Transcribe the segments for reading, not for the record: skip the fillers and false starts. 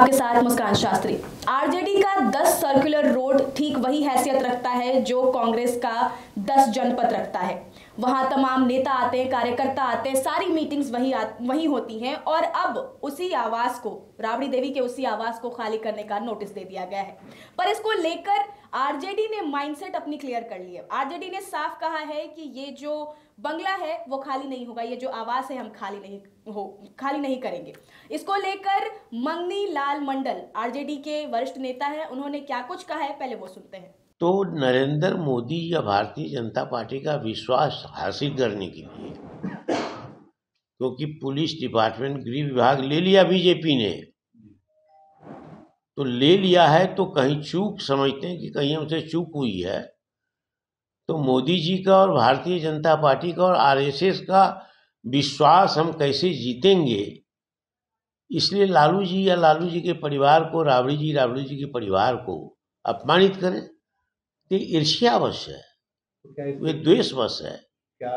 आपके साथ मुस्कान शास्त्री। आरजेडी का 10 सर्कुलर रोड ठीक वही हैसियत रखता है जो कांग्रेस का 10 जनपद रखता है। वहां तमाम नेता आते हैं, कार्यकर्ता आते हैं, सारी मीटिंग्स वही होती हैं और अब उसी आवास को, राबड़ी देवी के उसी आवास को खाली करने का नोटिस दे दिया गया है। पर इसको लेकर आरजेडी ने माइंडसेट अपनी क्लियर कर ली है। आरजेडी ने साफ कहा है कि ये जो बंगला है वो खाली नहीं होगा, ये जो आवास है हम खाली नहीं करेंगे। इसको लेकर मंगनी लाल मंडल आरजेडी के वरिष्ठ नेता हैं, उन्होंने क्या कुछ कहा है पहले वो सुनते हैं। तो नरेंद्र मोदी या भारतीय जनता पार्टी का विश्वास हासिल करने के लिए, क्योंकि पुलिस डिपार्टमेंट, गृह विभाग ले लिया बीजेपी ने, तो ले लिया है तो कहीं चूक समझते हैं कि कहीं हमसे चूक हुई है, तो मोदी जी का और भारतीय जनता पार्टी का और आरएसएस का विश्वास हम कैसे जीतेंगे, इसलिए लालू जी या लालू जी के परिवार को, राबड़ी जी के परिवार को अपमानित करें, ये ईर्ष्यावश है, वे द्वेषवश है। क्या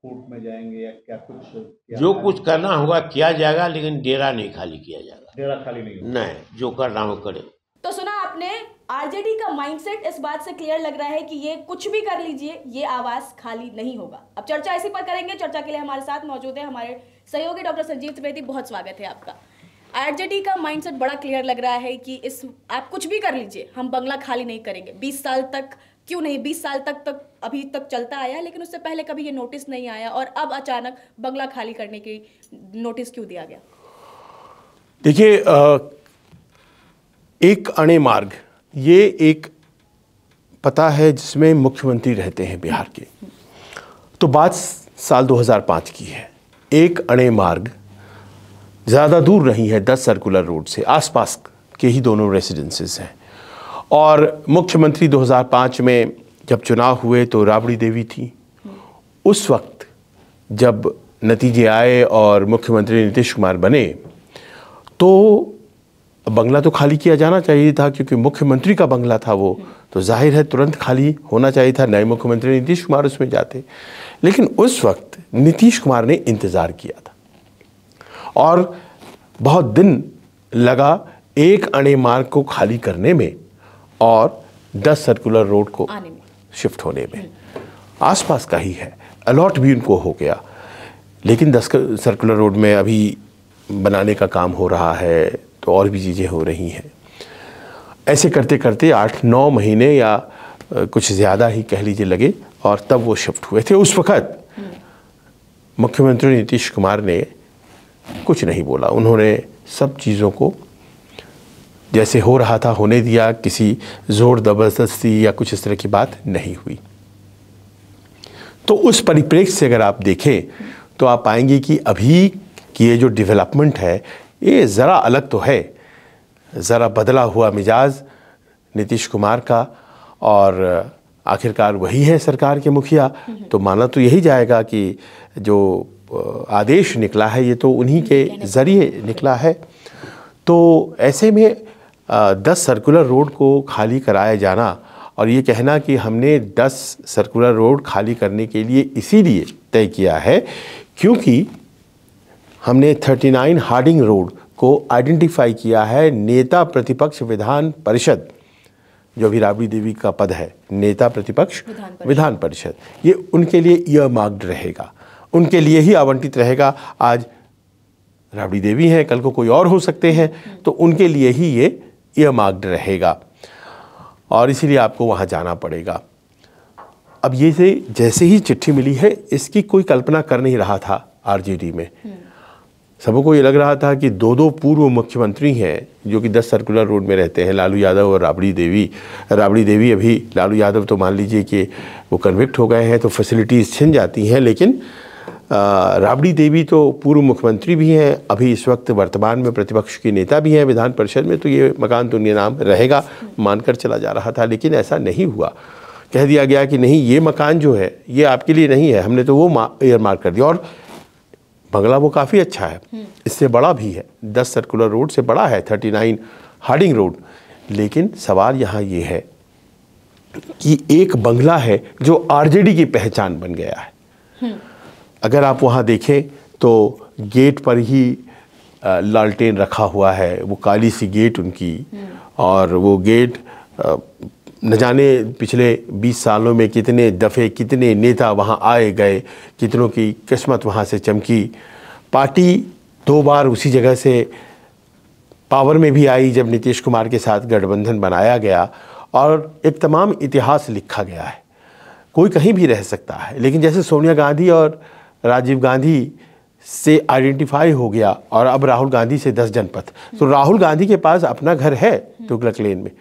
कोर्ट में जाएंगे या क्या कुछ जो कुछ करना होगा किया जाएगा, लेकिन डेरा नहीं खाली किया जाएगा। डेरा खाली नहीं, जो करना हो करे। तो सुना आपने, आरजेडी का माइंडसेट इस बात से क्लियर लग रहा है कि ये कुछ भी कर लीजिए, ये आवास खाली नहीं होगा। अब चर्चा इसी पर करेंगे। चर्चा के लिए हमारे साथ मौजूद है हमारे सहयोगी डॉक्टर संजीव त्रिवेदी। बहुत स्वागत है आपका। आरजेडी का माइंडसेट बड़ा क्लियर लग रहा है कि आप कुछ भी कर लीजिए, हम बंगला खाली नहीं करेंगे। 20 साल तक क्यों नहीं, 20 साल तक अभी तक चलता आया है, लेकिन उससे पहले कभी ये नोटिस नहीं आया और अब अचानक बंगला खाली करने की नोटिस क्यों दिया गया? देखिए, एक अणे मार्ग, ये एक पता है जिसमें मुख्यमंत्री रहते हैं बिहार के, तो बात साल 2005 की है। एक अणे मार्ग ज़्यादा दूर नहीं है, 10 सर्कुलर रोड से आसपास के ही दोनों रेसिडेंसेस हैं। और मुख्यमंत्री 2005 में जब चुनाव हुए तो राबड़ी देवी थी। उस वक्त जब नतीजे आए और मुख्यमंत्री नीतीश कुमार बने तो बंगला तो खाली किया जाना चाहिए था, क्योंकि मुख्यमंत्री का बंगला था वो, तो जाहिर है तुरंत खाली होना चाहिए था, नए मुख्यमंत्री नीतीश कुमार उसमें जाते। लेकिन उस वक्त नीतीश कुमार ने इंतज़ार किया था और बहुत दिन लगा एक अणे मार्ग को खाली करने में और 10 सर्कुलर रोड को शिफ्ट होने में। आसपास का ही है, अलॉट भी उनको हो गया, लेकिन 10 सर्कुलर रोड में अभी बनाने का काम हो रहा है, तो और भी चीज़ें हो रही हैं। ऐसे करते करते 8-9 महीने या कुछ ज़्यादा ही कह लीजिए लगे और तब वो शिफ्ट हुए थे। उस वक़्त मुख्यमंत्री नीतीश कुमार ने कुछ नहीं बोला, उन्होंने सब चीज़ों को जैसे हो रहा था होने दिया, किसी ज़ोर ज़बरदस्ती या कुछ इस तरह की बात नहीं हुई। तो उस परिप्रेक्ष्य से अगर आप देखें तो आप पाएंगे कि अभी की ये जो डेवलपमेंट है ये ज़रा अलग तो है, ज़रा बदला हुआ मिजाज नीतीश कुमार का, और आखिरकार वही है सरकार के मुखिया, तो माना तो यही जाएगा कि जो आदेश निकला है ये तो उन्हीं के ज़रिए निकला है। तो ऐसे में 10 सर्कुलर रोड को खाली कराया जाना और ये कहना कि हमने 10 सर्कुलर रोड खाली करने के लिए इसीलिए तय किया है क्योंकि हमने 39 हार्डिंग रोड को आइडेंटिफाई किया है। नेता प्रतिपक्ष विधान परिषद, जो अभी राबड़ी देवी का पद है, नेता प्रतिपक्ष विधान परिषद, ये उनके लिए ईयरमार्क्ड रहेगा, उनके लिए ही आवंटित रहेगा। आज राबड़ी देवी हैं, कल को कोई और हो सकते हैं, तो उनके लिए ही ये ईयरमार्क्ड रहेगा और इसीलिए आपको वहाँ जाना पड़ेगा। अब ये से जैसे ही चिट्ठी मिली है, इसकी कोई कल्पना कर नहीं रहा था आरजेडी में। सबको ये लग रहा था कि 2 पूर्व मुख्यमंत्री हैं जो कि 10 सर्कुलर रोड में रहते हैं, लालू यादव और राबड़ी देवी। राबड़ी देवी अभी, लालू यादव तो मान लीजिए कि वो कन्विक्ट हो गए हैं तो फैसिलिटीज़ छिन जाती हैं, लेकिन राबड़ी देवी तो पूर्व मुख्यमंत्री भी हैं, अभी इस वक्त वर्तमान में प्रतिपक्ष की नेता भी हैं विधान परिषद में, तो ये मकान तो उनके नाम रहेगा मानकर चला जा रहा था। लेकिन ऐसा नहीं हुआ, कह दिया गया कि नहीं, ये मकान जो है ये आपके लिए नहीं है, हमने तो वो ईयरमार्क कर दिया। और बंगला वो काफ़ी अच्छा है, इससे बड़ा भी है, 10 सर्कुलर रोड से बड़ा है, 39 हार्डिंग रोड। लेकिन सवाल यहाँ ये है कि एक बंगला है जो आरजेडी की पहचान बन गया है। अगर आप वहाँ देखें तो गेट पर ही लालटेन रखा हुआ है, वो काली सी गेट उनकी, और वो गेट न जाने पिछले 20 सालों में कितने दफ़े कितने नेता वहाँ आए गए, कितनों की किस्मत वहाँ से चमकी। पार्टी 2 बार उसी जगह से पावर में भी आई जब नीतीश कुमार के साथ गठबंधन बनाया गया, और एक तमाम इतिहास लिखा गया है। कोई कहीं भी रह सकता है, लेकिन जैसे सोनिया गांधी और राजीव गांधी से आइडेंटिफाई हो गया, और अब राहुल गांधी से 10 जनपद, तो राहुल गांधी के पास अपना घर है तुगलक लेन में।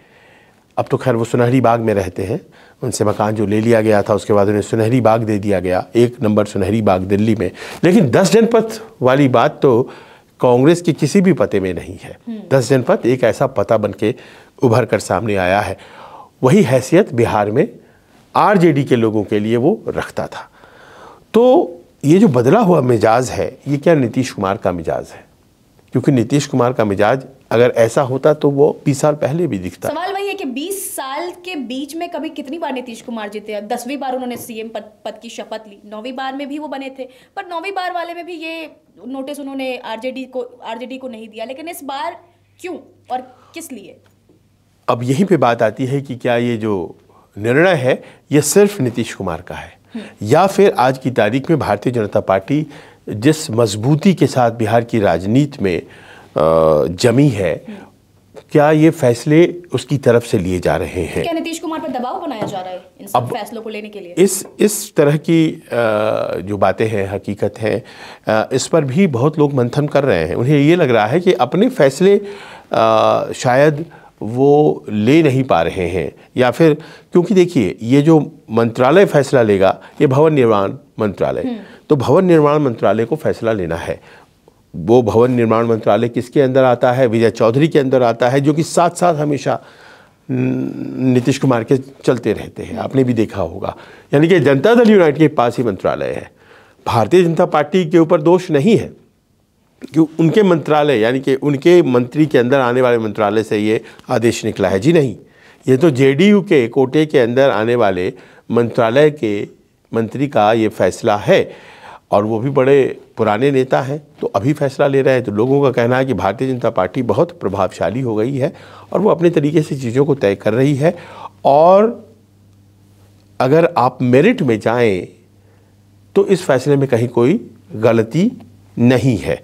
अब तो खैर वो सुनहरी बाग में रहते हैं, उनसे मकान जो ले लिया गया था उसके बाद उन्हें सुनहरी बाग दे दिया गया, 1 नंबर सुनहरी बाग दिल्ली में। लेकिन 10 जनपद वाली बात तो कांग्रेस के किसी भी पते में नहीं है। 10 जनपद एक ऐसा पता बन के उभर कर सामने आया है। वही हैसियत बिहार में आरजेडी के लोगों के लिए वो रखता था। तो ये जो बदला हुआ मिजाज है, ये क्या नीतीश कुमार का मिजाज है? क्योंकि नीतीश कुमार का मिजाज अगर ऐसा होता तो वो 20 साल पहले भी दिखता। सवाल वही है कि 20 साल के बीच में कभी कितनी बार नीतीश कुमार जीते? 10वीं बार उन्होंने सीएम पद की शपथ ली, 9वीं बार में भी वो बने थे, पर 9वीं बार वाले में भी ये नोटिस उन्होंने आरजेडी को नहीं दिया। लेकिन इस बार क्यों और किस लिए? अब यहीं पे बात आती है कि क्या ये जो निर्णय है ये सिर्फ नीतीश कुमार का है, या फिर आज की तारीख में भारतीय जनता पार्टी जिस मजबूती के साथ बिहार की राजनीति में जमी है, क्या ये फैसले उसकी तरफ से लिए जा रहे हैं? क्या नीतीश कुमार पर दबाव बनाया जा रहा है इन सब फैसलों को लेने के लिए? इस तरह की जो बातें हैं, हकीकत है, इस पर भी बहुत लोग मंथन कर रहे हैं। उन्हें ये लग रहा है कि अपने फैसले शायद वो ले नहीं पा रहे हैं, या फिर क्योंकि देखिए ये जो मंत्रालय फैसला लेगा, ये भवन निर्माण मंत्रालय, तो भवन निर्माण मंत्रालय को फैसला लेना है। वो भवन निर्माण मंत्रालय किसके अंदर आता है? विजय चौधरी के अंदर आता है, जो कि साथ साथ हमेशा नीतीश कुमार के चलते रहते हैं, आपने भी देखा होगा। यानी कि जनता दल यूनाइटेड के पास ही मंत्रालय है। भारतीय जनता पार्टी के ऊपर दोष नहीं है कि उनके मंत्रालय यानी कि उनके मंत्री के अंदर आने वाले मंत्रालय से ये आदेश निकला है, जी नहीं। ये तो जेडीयू के कोटे के अंदर आने वाले मंत्रालय के मंत्री का ये फैसला है, और वो भी बड़े पुराने नेता हैं, तो अभी फैसला ले रहे हैं। तो लोगों का कहना है कि भारतीय जनता पार्टी बहुत प्रभावशाली हो गई है और वो अपने तरीके से चीज़ों को तय कर रही है। और अगर आप मेरिट में जाएं तो इस फैसले में कहीं कोई गलती नहीं है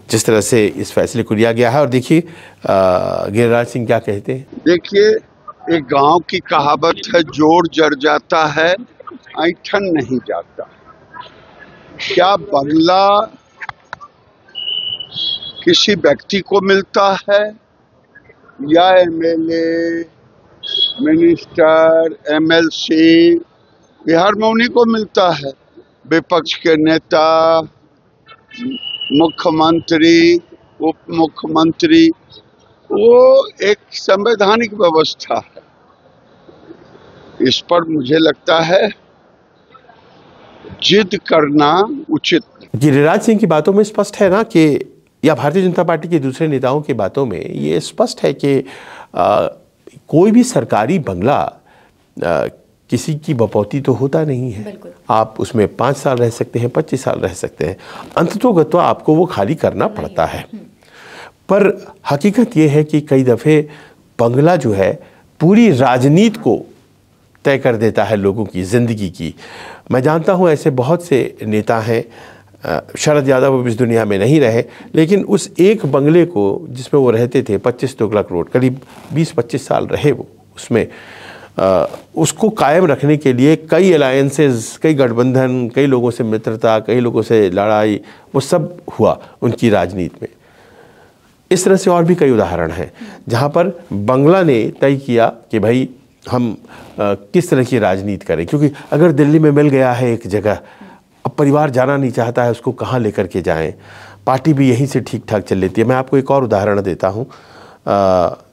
जिस तरह से इस फैसले को लिया गया है। और देखिए गिरिराज सिंह क्या कहते हैं। देखिए, एक गांव की कहावत है, जोर जड़ जाता है ऐंठन नहीं जाता। क्या बंगला किसी व्यक्ति को मिलता है या एमएलए, मिनिस्टर, एमएलसी, बिहार में उन्हीं को मिलता है। विपक्ष के नेता, मुख्यमंत्री, उप मुख्यमंत्री, वो एक संवैधानिक व्यवस्था है। इस पर मुझे लगता है जिद करना उचित। गिरिराज सिंह की बातों में स्पष्ट है ना कि, या भारतीय जनता पार्टी के दूसरे नेताओं की बातों में ये स्पष्ट है कि कोई भी सरकारी बंगला किसी की बपौती तो होता नहीं है। आप उसमें 5 साल रह सकते हैं, 25 साल रह सकते हैं, अंततोगत्वा आपको वो खाली करना पड़ता है। पर हकीकत ये है कि कई दफ़े बंगला जो है पूरी राजनीति को तय कर देता है, लोगों की ज़िंदगी की। मैं जानता हूँ ऐसे बहुत से नेता हैं, शरद यादव अब इस दुनिया में नहीं रहे, लेकिन उस एक बंगले को जिसमें वो रहते थे 25 तुगलक रोड, करीब 20-25 साल रहे वो उसमें, उसको कायम रखने के लिए कई अलायंसेस, कई गठबंधन, कई लोगों से मित्रता, कई लोगों से लड़ाई, वो सब हुआ उनकी राजनीति में। इस तरह से और भी कई उदाहरण हैं जहाँ पर बंगला ने तय किया कि भाई हम किस तरह की राजनीति करें। क्योंकि अगर दिल्ली में मिल गया है एक जगह, अब परिवार जाना नहीं चाहता है, उसको कहाँ लेकर के जाएं, पार्टी भी यहीं से ठीक ठाक चल लेती है। मैं आपको एक और उदाहरण देता हूँ।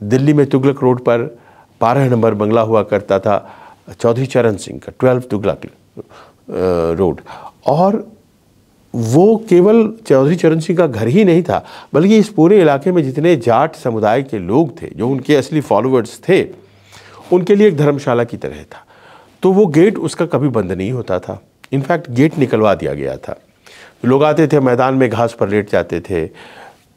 दिल्ली में तुगलक रोड पर 12 नंबर बंगला हुआ करता था चौधरी चरण सिंह का, 12 तुगलक रोड, और वो केवल चौधरी चरण सिंह का घर ही नहीं था, बल्कि इस पूरे इलाके में जितने जाट समुदाय के लोग थे, जो उनके असली फॉलोअर्स थे, उनके लिए एक धर्मशाला की तरह था। तो वो गेट उसका कभी बंद नहीं होता था, इनफैक्ट गेट निकलवा दिया गया था। लोग आते थे, मैदान में घास पर लेट जाते थे,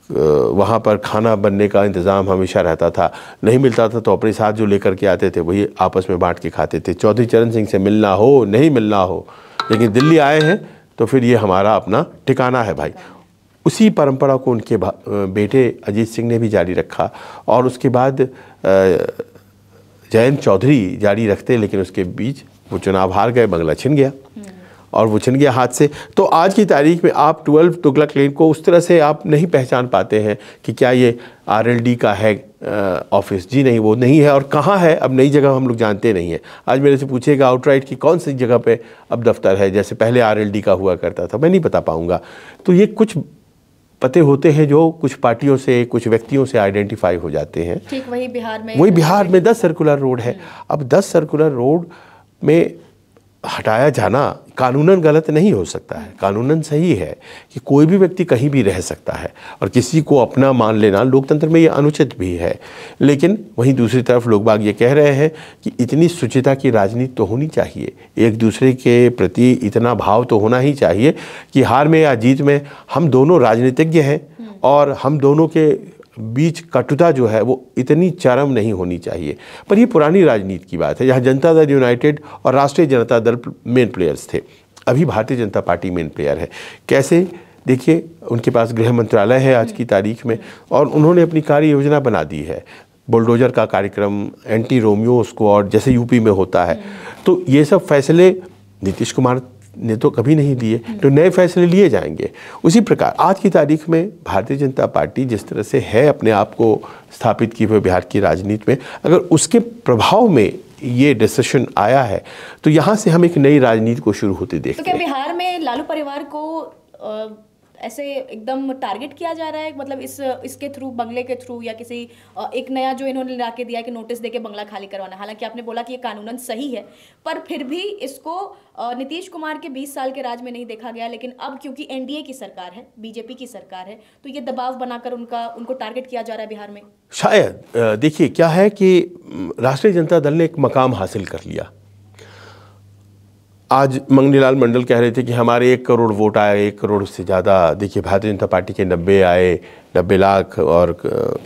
वहाँ पर खाना बनने का इंतज़ाम हमेशा रहता था, नहीं मिलता था तो अपने साथ जो लेकर के आते थे वही आपस में बांट के खाते थे। चौधरी चरण सिंह से मिलना हो नहीं मिलना हो, लेकिन दिल्ली आए हैं तो फिर ये हमारा अपना ठिकाना है भाई। उसी परंपरा को उनके बेटे अजीत सिंह ने भी जारी रखा और उसके बाद जयंत चौधरी जारी रखते, लेकिन उसके बीच वो चुनाव हार गए, बंगला छिन गया और वो छिन गया हाथ से। तो आज की तारीख में आप 12 तुगलक लेन को उस तरह से आप नहीं पहचान पाते हैं कि क्या ये RLD का है ऑफिस। जी नहीं, वो नहीं है। और कहाँ है अब नई जगह हम लोग जानते नहीं हैं। आज मेरे से पूछेगा आउटराइट कि कौन सी जगह पे अब दफ्तर है, जैसे पहले RLD का हुआ करता था, मैं नहीं बता पाऊँगा। तो ये कुछ पते होते हैं जो कुछ पार्टियों से, कुछ व्यक्तियों से आइडेंटिफाई हो जाते हैं। ठीक वही बिहार में 10 सर्कुलर रोड है। अब 10 सर्कुलर रोड में हटाया जाना कानूनन गलत नहीं हो सकता है, कानूनन सही है कि कोई भी व्यक्ति कहीं भी रह सकता है और किसी को अपना मान लेना लोकतंत्र में ये अनुचित भी है। लेकिन वहीं दूसरी तरफ लोग बाग ये कह रहे हैं कि इतनी शुचिता की राजनीति तो होनी चाहिए, एक दूसरे के प्रति इतना भाव तो होना ही चाहिए कि हार में या जीत में हम दोनों राजनीतिज्ञ हैं और हम दोनों के बीच कटुता जो है वो इतनी चरम नहीं होनी चाहिए। पर ये पुरानी राजनीति की बात है, जहाँ जनता दल यूनाइटेड और राष्ट्रीय जनता दल मेन प्लेयर्स थे, अभी Bharatiya Janata party main player है। कैसे? देखिए, उनके पास गृह मंत्रालय है आज की तारीख में और उन्होंने अपनी कार्य योजना बना दी है। बुलडोजर का कार्यक्रम, एंटी रोमियो स्क्वाड जैसे यूपी में होता है। तो ये सब फैसले नीतीश कुमार ने तो कभी नहीं लिए, तो नए फैसले लिए जाएंगे। उसी प्रकार आज की तारीख में भारतीय जनता पार्टी जिस तरह से है अपने आप को स्थापित किए हुए बिहार की राजनीति में, अगर उसके प्रभाव में ये डिसीजन आया है तो यहाँ से हम एक नई राजनीति को शुरू होते देखते हैं। तो क्या बिहार में लालू परिवार को ऐसे एकदम टारगेट किया जा रहा है, मतलब इसके थ्रू, बंगले के थ्रू, या किसी एक नया जो इन्होंने ला के दिया कि नोटिस देके बंगला खाली करवाना? हालांकि आपने बोला कि ये कानूनन सही है, पर फिर भी इसको नीतीश कुमार के 20 साल के राज में नहीं देखा गया, लेकिन अब क्योंकि NDA की सरकार है, बीजेपी की सरकार है, तो ये दबाव बनाकर उनको टारगेट किया जा रहा है बिहार में। शायद देखिए क्या है कि राष्ट्रीय जनता दल ने एक मकाम हासिल कर लिया। आज मंगनीलाल मंडल कह रहे थे कि हमारे 1 करोड़ वोट आए, 1 करोड़ से ज़्यादा। देखिए भारतीय जनता पार्टी के 90 आए, 90 लाख, और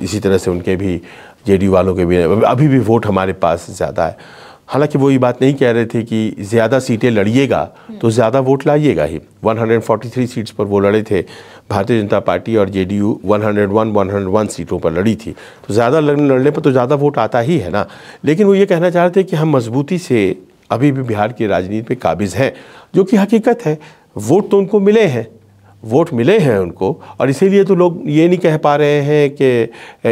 इसी तरह से उनके भी JDU वालों के भी अभी भी वोट हमारे पास ज़्यादा है। हालांकि वो ये बात नहीं कह रहे थे कि ज़्यादा सीटें लड़िएगा तो ज़्यादा वोट लाइएगा ही। 143 सीट्स पर वो लड़े थे भारतीय जनता पार्टी, और JDU 101 सीटों पर लड़ी थी। तो ज़्यादा लड़ने पर तो ज़्यादा वोट आता ही है ना। लेकिन वो ये कहना चाह रहे थे कि हम मजबूती से अभी भी बिहार की राजनीति में काबिज हैं, जो कि हकीकत है। वोट तो उनको मिले हैं, वोट मिले हैं उनको, और इसीलिए तो लोग ये नहीं कह पा रहे हैं कि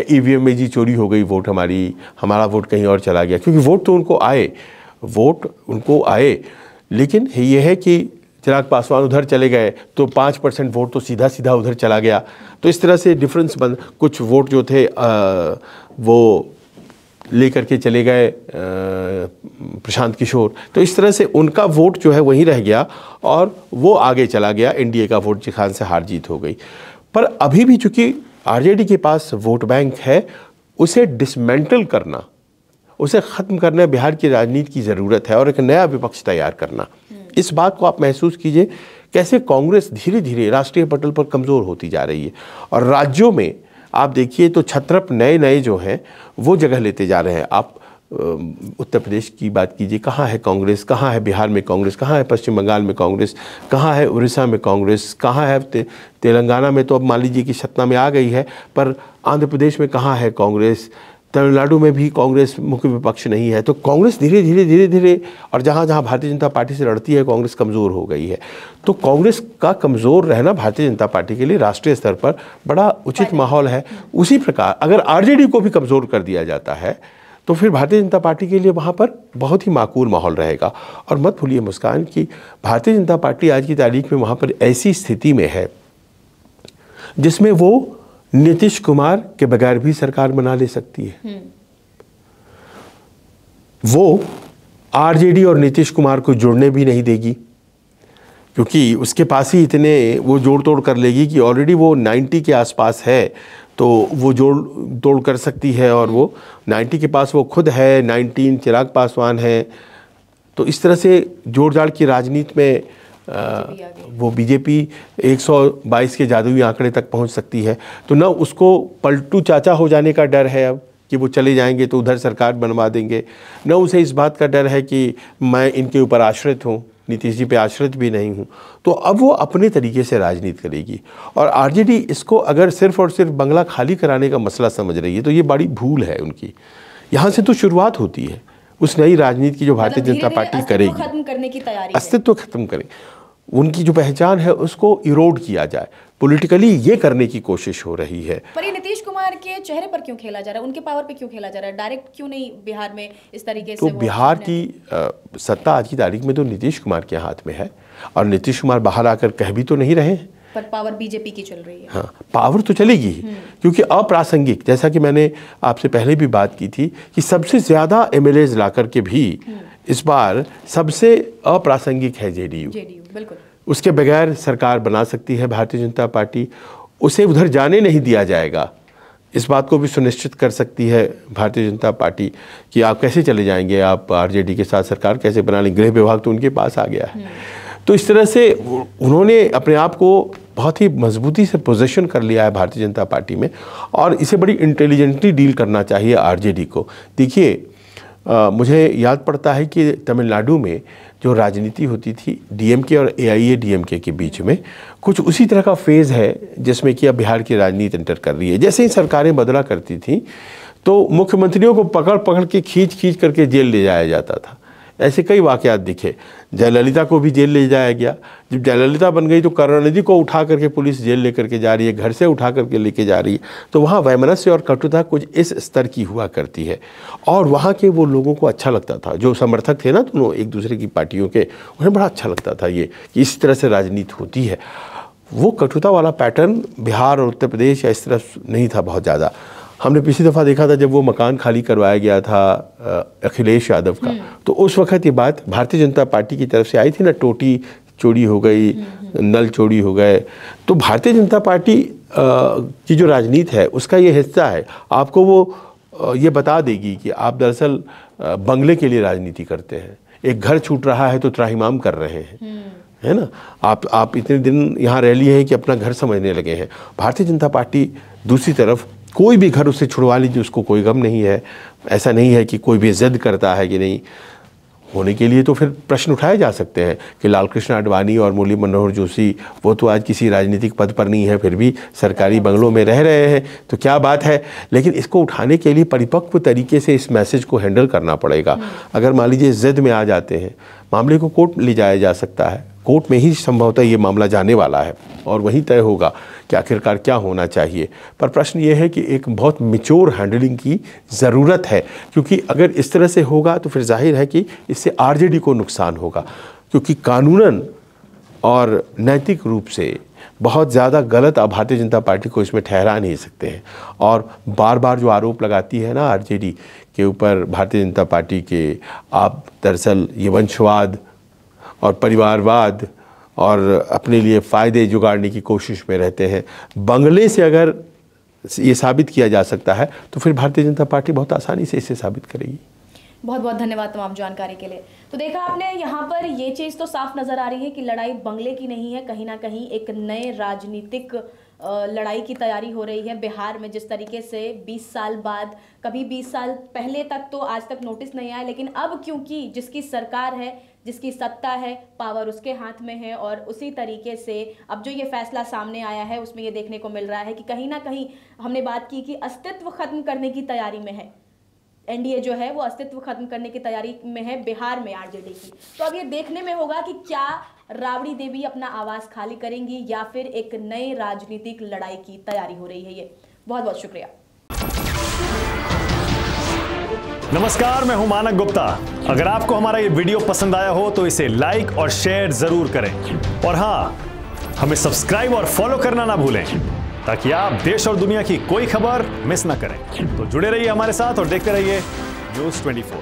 EVM में जी चोरी हो गई, वोट हमारा वोट कहीं और चला गया, क्योंकि वोट तो उनको आए। लेकिन ये है कि चिराग पासवान उधर चले गए तो 5% वोट तो सीधा सीधा उधर चला गया। तो इस तरह से डिफरेंस कुछ वोट जो थे वो लेकर के चले गए प्रशांत किशोर। तो इस तरह से उनका वोट जो है वहीं रह गया और वो आगे चला गया। NDA का वोट जिखान से हार जीत हो गई। पर अभी भी चूंकि RJD के पास वोट बैंक है, उसे डिसमेंटल करना, उसे ख़त्म करना बिहार की राजनीति की ज़रूरत है, और एक नया विपक्ष तैयार करना। इस बात को आप महसूस कीजिए कैसे कांग्रेस धीरे धीरे राष्ट्रीय पटल पर कमज़ोर होती जा रही है, और राज्यों में आप देखिए तो छत्रप नए जो हैं वो जगह लेते जा रहे हैं। आप उत्तर प्रदेश की बात कीजिए, कहाँ है कांग्रेस, कहाँ है बिहार में कांग्रेस, कहाँ है पश्चिम बंगाल में कांग्रेस, कहाँ है उड़ीसा में कांग्रेस, कहाँ है तेलंगाना में, तो अब मान लीजिए कि सत्ता में आ गई है, पर आंध्र प्रदेश में कहाँ है कांग्रेस, तमिलनाडु में भी कांग्रेस मुख्य विपक्ष नहीं है। तो कांग्रेस धीरे धीरे और जहाँ जहाँ भारतीय जनता पार्टी से लड़ती है कांग्रेस कमज़ोर हो गई है। तो कांग्रेस का कमज़ोर रहना भारतीय जनता पार्टी के लिए राष्ट्रीय स्तर पर बड़ा उचित माहौल है। उसी प्रकार अगर RJD को भी कमज़ोर कर दिया जाता है तो फिर भारतीय जनता पार्टी के लिए वहाँ पर बहुत ही माकूल माहौल रहेगा। और मत भूलिए मुस्कान कि भारतीय जनता पार्टी आज की तारीख में वहाँ पर ऐसी स्थिति में है जिसमें वो नीतीश कुमार के बगैर भी सरकार बना ले सकती है। वो RJD और नीतीश कुमार को जुड़ने भी नहीं देगी, क्योंकि उसके पास ही इतने वो जोड़ तोड़ कर लेगी कि ऑलरेडी वो 90 के आसपास है, तो वो जोड़ तोड़ कर सकती है। और वो 90 के पास वो खुद है, 19 चिराग पासवान है। तो इस तरह से जोड़ जाड़ की राजनीति में वो बीजेपी 122 के जादुई आंकड़े तक पहुंच सकती है। तो न उसको पलटू चाचा हो जाने का डर है अब कि वो चले जाएंगे तो उधर सरकार बनवा देंगे, न उसे इस बात का डर है कि मैं इनके ऊपर आश्रित हूँ, नीतीश जी पे आश्रित भी नहीं हूँ। तो अब वो अपने तरीके से राजनीति करेगी। और आरजेडी इसको अगर सिर्फ और सिर्फ बंगला खाली कराने का मसला समझ रही है तो ये बड़ी भूल है उनकी। यहाँ से तो शुरुआत होती है उस नई राजनीति की जो भारतीय जनता पार्टी करेगी। खत्म करने की तैयारी, अस्तित्व खत्म करें, उनकी जो पहचान है उसको इरोड किया जाए, पॉलिटिकली ये करने की कोशिश हो रही है। पर ये नीतीश कुमार के चेहरे पर क्यों खेला जा रहा है, उनके पावर पे क्यों खेला जा रहा है? डायरेक्ट क्यों नहीं बिहार में इस तरीके से? तो बिहार की सत्ता आज की तारीख में तो नीतीश कुमार के हाथ में है और नीतीश कुमार बाहर आकर कह भी तो नहीं रहे हैं। पर पावर बीजेपी की चल रही है। हाँ, पावर तो चलेगी ही, क्योंकि अप्रासंगिक, जैसा कि मैंने आपसे पहले भी बात की थी कि सबसे ज़्यादा एमएलएज ला करके भी इस बार सबसे अप्रासंगिक है जेडीयू। बिल्कुल, उसके बगैर सरकार बना सकती है भारतीय जनता पार्टी, उसे उधर जाने नहीं दिया जाएगा। इस बात को भी सुनिश्चित कर सकती है भारतीय जनता पार्टी कि आप कैसे चले जाएंगे, आप आरजेडी के साथ सरकार कैसे बना लेंगे, गृह विभाग तो उनके पास आ गया है। तो इस तरह से उन्होंने अपने आप को बहुत ही मजबूती से पोजीशन कर लिया है भारतीय जनता पार्टी में, और इसे बड़ी इंटेलिजेंटली डील करना चाहिए आरजेडी को। देखिए, मुझे याद पड़ता है कि तमिलनाडु में जो राजनीति होती थी डीएमके और एआईएडीएमके के बीच में, कुछ उसी तरह का फेज़ है जिसमें कि अब बिहार की राजनीति एंटर कर रही है। जैसे ही सरकारें बदला करती थी तो मुख्यमंत्रियों को पकड़ पकड़ के खींच करके जेल ले जाया जाता था। ऐसे कई वाक़यात दिखे। जयललिता को भी जेल ले जाया गया। जब जयललिता बन गई तो करुणानिधि को उठा करके पुलिस जेल लेकर के जा रही है, घर से उठा करके लेके जा रही है। तो वहाँ वैमनस्य और कटुता कुछ इस स्तर की हुआ करती है, और वहाँ के वो लोगों को अच्छा लगता था, जो समर्थक थे ना दोनों एक दूसरे की पार्टियों के, उन्हें बड़ा अच्छा लगता था ये कि इस तरह से राजनीति होती है। वो कटुता वाला पैटर्न बिहार और उत्तर प्रदेश या इस तरफ नहीं था बहुत ज़्यादा। हमने पिछली दफ़ा देखा था जब वो मकान खाली करवाया गया था अखिलेश यादव का, तो उस वक्त ये बात भारतीय जनता पार्टी की तरफ से आई थी ना, टोटी चोरी हो गई, नल चोरी हो गए। तो भारतीय जनता पार्टी की जो राजनीति है उसका ये हिस्सा है। आपको वो ये बता देगी कि आप दरअसल बंगले के लिए राजनीति करते हैं। एक घर छूट रहा है तो त्राहिमाम कर रहे हैं, है ना। आप इतने दिन यहाँ रह लिए हैं कि अपना घर समझने लगे हैं। भारतीय जनता पार्टी दूसरी तरफ कोई भी घर उससे छुड़वा लीजिए, उसको कोई गम नहीं है। ऐसा नहीं है कि कोई भी जिद करता है कि नहीं होने के लिए। तो फिर प्रश्न उठाए जा सकते हैं कि लाल कृष्ण आडवाणी और मुरली मनोहर जोशी वो तो आज किसी राजनीतिक पद पर नहीं है, फिर भी सरकारी बंगलों में रह रहे हैं, तो क्या बात है। लेकिन इसको उठाने के लिए परिपक्व तरीके से इस मैसेज को हैंडल करना पड़ेगा। अगर मान लीजिए जिद में आ जाते हैं, मामले को कोर्ट ले जाया जा सकता है। कोर्ट में ही संभवतः ये मामला जाने वाला है और वहीं तय होगा कि आखिरकार क्या होना चाहिए। पर प्रश्न ये है कि एक बहुत मैच्योर हैंडलिंग की ज़रूरत है, क्योंकि अगर इस तरह से होगा तो फिर जाहिर है कि इससे आरजेडी को नुकसान होगा, क्योंकि कानूनन और नैतिक रूप से बहुत ज़्यादा गलत आप भारतीय जनता पार्टी को इसमें ठहरा नहीं सकते हैं। और बार बार जो आरोप लगाती है ना आरजेडी के ऊपर भारतीय जनता पार्टी के, आप दरअसल ये वंशवाद और परिवारवाद और अपने लिए फ़ायदे जुगाड़ने की कोशिश में रहते हैं। बंगले से अगर ये साबित किया जा सकता है तो फिर भारतीय जनता पार्टी बहुत आसानी से इसे साबित करेगी। बहुत बहुत धन्यवाद तमाम जानकारी के लिए। तो देखा आपने, यहाँ पर ये चीज़ तो साफ नज़र आ रही है कि लड़ाई बंगले की नहीं है, कहीं ना कहीं एक नए राजनीतिक लड़ाई की तैयारी हो रही है बिहार में। जिस तरीके से 20 साल बाद, कभी 20 साल पहले तक तो आज तक नोटिस नहीं आया, लेकिन अब क्योंकि जिसकी सरकार है, जिसकी सत्ता है, पावर उसके हाथ में है, और उसी तरीके से अब जो ये फैसला सामने आया है उसमें ये देखने को मिल रहा है कि कहीं ना कहीं हमने बात की कि अस्तित्व खत्म करने की तैयारी में है। एनडीए जो है वो अस्तित्व खत्म करने की तैयारी में है बिहार में आरजेडी की। तो अब ये देखने में होगा कि क्या राबड़ी देवी अपना आवाज खाली करेंगी या फिर एक नए राजनीतिक लड़ाई की तैयारी हो रही है। ये बहुत बहुत शुक्रिया। नमस्कार, मैं हूं मानक गुप्ता। अगर आपको हमारा ये वीडियो पसंद आया हो तो इसे लाइक और शेयर जरूर करें, और हाँ, हमें सब्सक्राइब और फॉलो करना ना भूलें ताकि आप देश और दुनिया की कोई खबर मिस ना करें। तो जुड़े रहिए हमारे साथ और देखते रहिए न्यूज़ 24।